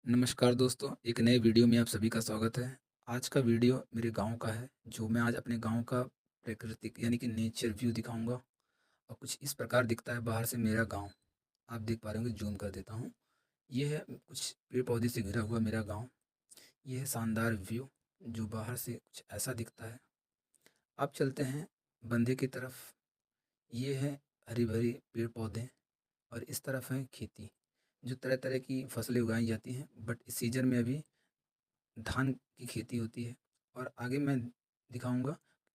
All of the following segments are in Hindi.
नमस्कार दोस्तों, एक नए वीडियो में आप सभी का स्वागत है। आज का वीडियो मेरे गाँव का है, जो मैं आज अपने गाँव का प्राकृतिक यानी कि नेचर व्यू दिखाऊँगा और कुछ इस प्रकार दिखता है बाहर से मेरा गाँव। आप देख पा रहे होंगे, ज़ूम कर देता हूँ। ये है कुछ पेड़-पौधे से घिरा हुआ मेरा गाँव। ये है शानदार व्यू, जो बाहर से कुछ ऐसा दिखता है। अब चलते हैं बंधे की तरफ। ये है हरी-भरी पेड़-पौधे और इस तरफ है खेती, जो तरह-तरह की फसलें उगाई जाती हैं, बट इस सीज़न में अभी धान की खेती होती है। और आगे मैं दिखाऊँगा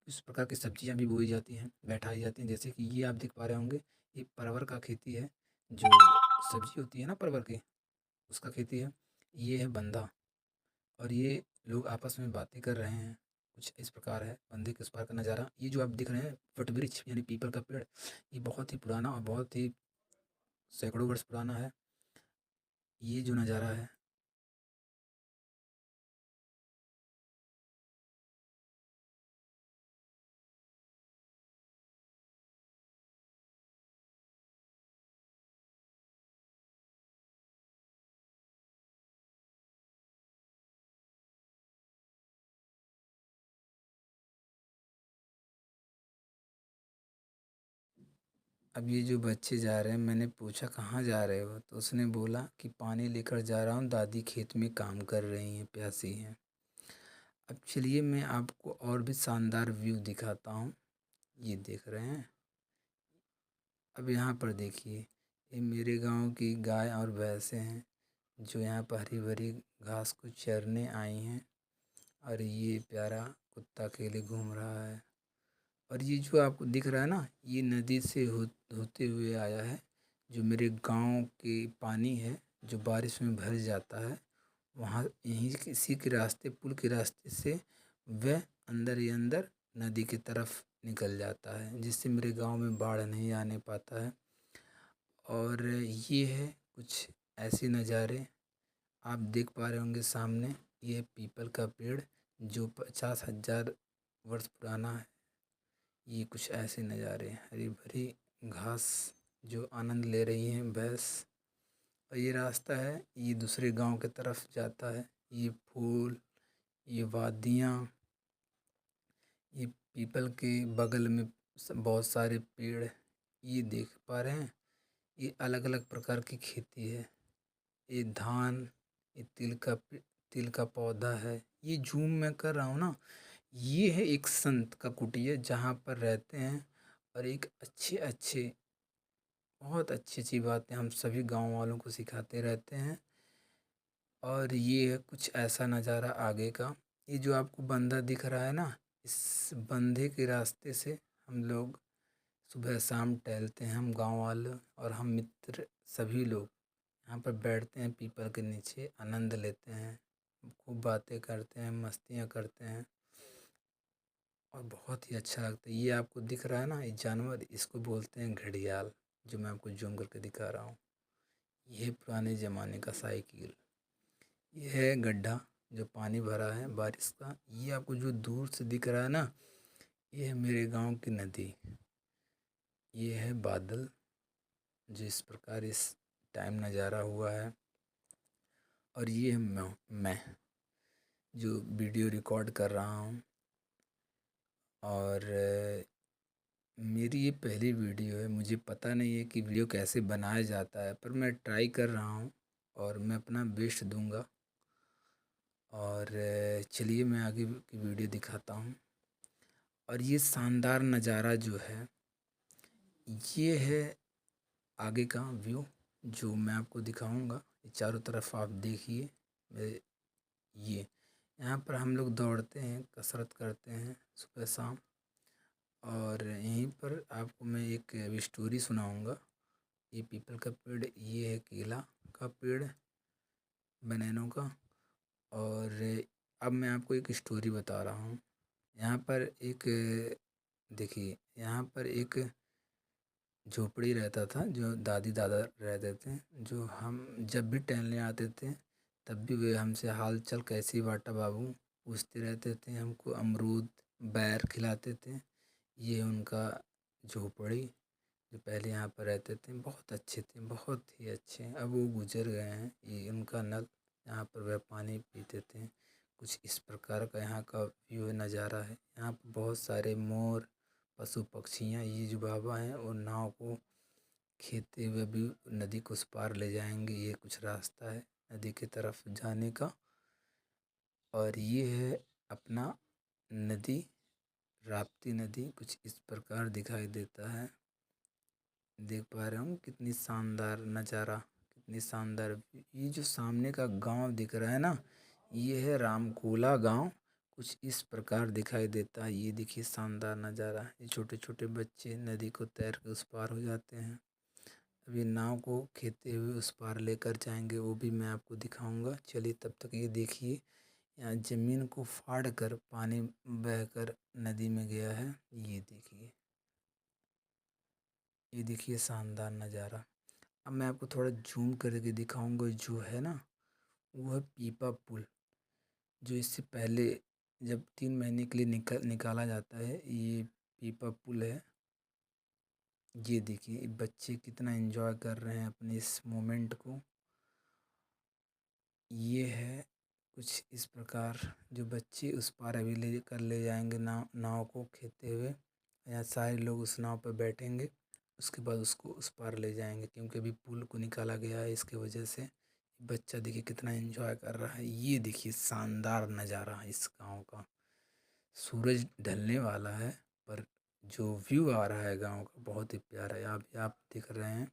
किस प्रकार की सब्जियाँ भी बोई जाती हैं, बैठाई जाती हैं। जैसे कि ये आप देख पा रहे होंगे, ये परवल का खेती है, जो सब्जी होती है ना परवल की, उसका खेती है। ये है बंधा और ये लोग आपस में बातें कर रहे हैं। कुछ इस प्रकार है बंधे के उस पार का नज़ारा। ये जो आप दिख रहे हैं वटवृक्ष यानी पीपल का पेड़, ये बहुत ही पुराना और बहुत ही सैकड़ों वर्ष पुराना है। ये जो नज़ारा है, अब ये जो बच्चे जा रहे हैं, मैंने पूछा कहाँ जा रहे हो, तो उसने बोला कि पानी लेकर जा रहा हूँ, दादी खेत में काम कर रही हैं, प्यासी हैं। अब चलिए मैं आपको और भी शानदार व्यू दिखाता हूँ। ये देख रहे हैं। अब यहाँ पर देखिए, ये मेरे गांव की गाय और भैंसें हैं, जो यहाँ पर हरी भरी घास को चरने आई हैं। और ये प्यारा कुत्ता अकेले घूम रहा है। और ये जो आपको दिख रहा है ना, ये नदी से होते हुए आया है, जो मेरे गांव के पानी है, जो बारिश में भर जाता है। वहाँ यहीं किसी के रास्ते, पुल के रास्ते से वह अंदर ही अंदर नदी की तरफ निकल जाता है, जिससे मेरे गांव में बाढ़ नहीं आने पाता है। और ये है कुछ ऐसे नज़ारे आप देख पा रहे होंगे सामने। ये पीपल का पेड़, जो 50,000 वर्ष पुराना है। ये कुछ ऐसे नज़ारे, हरी भरी घास जो आनंद ले रही हैं भैंस। और ये रास्ता है, ये दूसरे गांव की तरफ जाता है। ये फूल, ये वादियाँ, ये पीपल के बगल में बहुत सारे पेड़ ये देख पा रहे हैं। ये अलग अलग प्रकार की खेती है। ये धान, ये तिल का पौधा है। ये जूम मैं कर रहा हूँ ना, ये है एक संत का कुटिया, जहाँ पर रहते हैं और एक अच्छे अच्छे, बहुत अच्छी अच्छी बातें हम सभी गांव वालों को सिखाते रहते हैं। और ये है कुछ ऐसा नज़ारा आगे का। ये जो आपको बंधा दिख रहा है ना, इस बंधे के रास्ते से हम लोग सुबह शाम टहलते हैं, हम गांव वाले और हम मित्र सभी लोग यहाँ पर बैठते हैं, पीपल के नीचे आनंद लेते हैं, खूब बातें करते हैं, मस्तियाँ करते हैं और बहुत ही अच्छा लगता है। ये आपको दिख रहा है ना, ये जानवर, इसको बोलते हैं घड़ियाल, जो मैं आपको जूम करके दिखा रहा हूँ। ये है पुराने ज़माने का साइकिल। ये है गड्ढा, जो पानी भरा है बारिश का। ये आपको जो दूर से दिख रहा है ना, ये है मेरे गांव की नदी। ये है बादल, जो इस प्रकार इस टाइम नज़ारा हुआ है। और ये है मैं जो वीडियो रिकॉर्ड कर रहा हूँ। और मेरी ये पहली वीडियो है, मुझे पता नहीं है कि वीडियो कैसे बनाया जाता है, पर मैं ट्राई कर रहा हूँ और मैं अपना बेस्ट दूंगा। और चलिए मैं आगे की वीडियो दिखाता हूँ। और ये शानदार नज़ारा जो है, ये है आगे का व्यू, जो मैं आपको दिखाऊंगा। चारों तरफ आप देखिए। ये यहाँ पर हम लोग दौड़ते हैं, कसरत करते हैं सुबह शाम। और यहीं पर आपको मैं एक अभी स्टोरी सुनाऊंगा। ये पीपल का पेड़, ये है केला का पेड़, बनैनों का। और अब मैं आपको एक स्टोरी बता रहा हूँ। यहाँ पर एक, देखिए यहाँ पर एक झोपड़ी रहता था, जो दादी दादा रहते थे, जो हम जब भी टहलने आते थे, तब भी वे हमसे हाल चाल कैसी बाटा बाबू पूछते रहते थे। हमको अमरूद, बैर खिलाते थे। ये उनका झोपड़ी, जो पहले यहाँ पर रहते थे, बहुत अच्छे थे, बहुत ही अच्छे। अब वो गुजर गए हैं। ये उनका नल जहाँ पर वह पानी पीते थे। कुछ इस प्रकार का यहाँ का व्यू नज़ारा है। यहाँ पर बहुत सारे मोर, पशु पक्षियाँ, ये जो बाबा हैं वो नाव को खेते हुए भी नदी को उस पार ले जाएंगे। ये कुछ रास्ता है नदी की तरफ जाने का। और ये है अपना नदी, राप्ती नदी, कुछ इस प्रकार दिखाई देता है। देख पा रहे हो कितनी शानदार नज़ारा, कितनी शानदार। ये जो सामने का गांव दिख रहा है ना, ये है रामकोला गांव। कुछ इस प्रकार दिखाई देता है। ये देखिए शानदार नज़ारा। ये छोटे छोटे बच्चे नदी को तैर के उस पार हो जाते हैं। अभी नाव को खेते हुए उस पार लेकर जाएंगे, वो भी मैं आपको दिखाऊंगा। चलिए तब तक ये देखिए, यहाँ ज़मीन को फाड़ कर पानी बहकर नदी में गया है। ये देखिए शानदार नज़ारा। अब मैं आपको थोड़ा जूम करके दिखाऊंगा। जो है ना, वो है पीपा पुल, जो इससे पहले जब 3 महीने के लिए निकाला जाता है, ये पीपा पुल है। ये देखिए बच्चे कितना एंजॉय कर रहे हैं अपने इस मोमेंट को। ये है कुछ इस प्रकार, जो बच्चे उस पार अभी ले जाएंगे नाव को खेते हुए। यहाँ सारे लोग उस नाव पर बैठेंगे, उसके बाद उसको उस पार ले जाएंगे, क्योंकि अभी पुल को निकाला गया है। इसके वजह से बच्चा देखिए कितना एंजॉय कर रहा है। ये देखिए शानदार नज़ारा इस गांव का। सूरज ढलने वाला है, पर जो व्यू आ रहा है गांव का बहुत ही प्यारा है। आप देख रहे हैं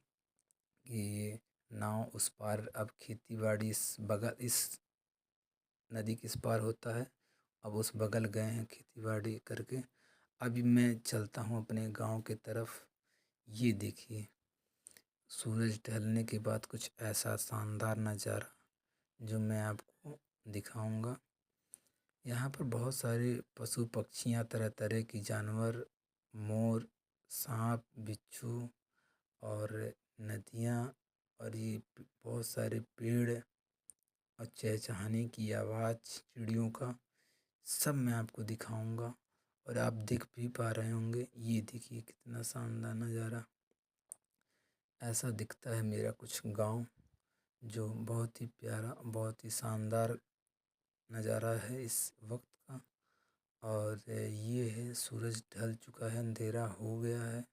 कि ये नाव उस पार अब खेती बाड़ी इस नदी के इस पार होता है। अब उस बगल गए हैं खेती बाड़ी करके। अभी मैं चलता हूँ अपने गांव के तरफ। ये देखिए सूरज ढलने के बाद कुछ ऐसा शानदार नज़ारा जो मैं आपको दिखाऊंगा। यहाँ पर बहुत सारे पशु पक्षियाँ, तरह तरह की जानवर, मोर, सांप, बिच्छू और नदियाँ, और ये बहुत सारे पेड़ और चहचहाने की आवाज़ चिड़ियों का, सब मैं आपको दिखाऊंगा। और आप देख भी पा रहे होंगे। ये देखिए कितना शानदार नज़ारा। ऐसा दिखता है मेरा कुछ गांव, जो बहुत ही प्यारा, बहुत ही शानदार नज़ारा है इस वक्त का। और ये है सूरज ढल चुका है, अंधेरा हो गया है,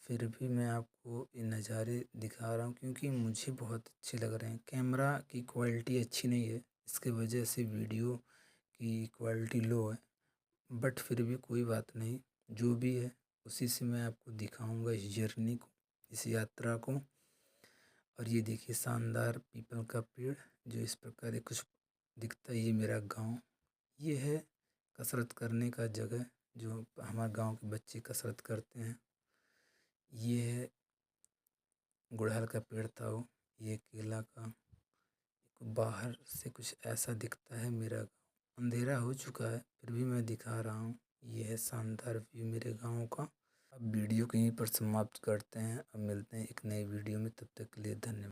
फिर भी मैं आपको ये नज़ारे दिखा रहा हूँ क्योंकि मुझे बहुत अच्छे लग रहे हैं। कैमरा की क्वालिटी अच्छी नहीं है, इसके वजह से वीडियो की क्वालिटी लो है, बट फिर भी कोई बात नहीं, जो भी है उसी से मैं आपको दिखाऊंगा इस जर्नी को, इस यात्रा को। और ये देखिए शानदार पीपल का पेड़, जो इस प्रकार कुछ दिखता है। ये मेरा गांव, ये है कसरत करने का जगह, जो हमारे गांव के बच्चे कसरत करते हैं। ये है गुड़हल का पेड़ था वो, ये केला का। बाहर से कुछ ऐसा दिखता है मेरा गाँव। अंधेरा हो चुका है फिर भी मैं दिखा रहा हूँ। ये है शानदार व्यू मेरे गांव का। अब वीडियो को यहीं पर समाप्त करते हैं। अब मिलते हैं एक नई वीडियो में, तब तक के लिए धन्यवाद।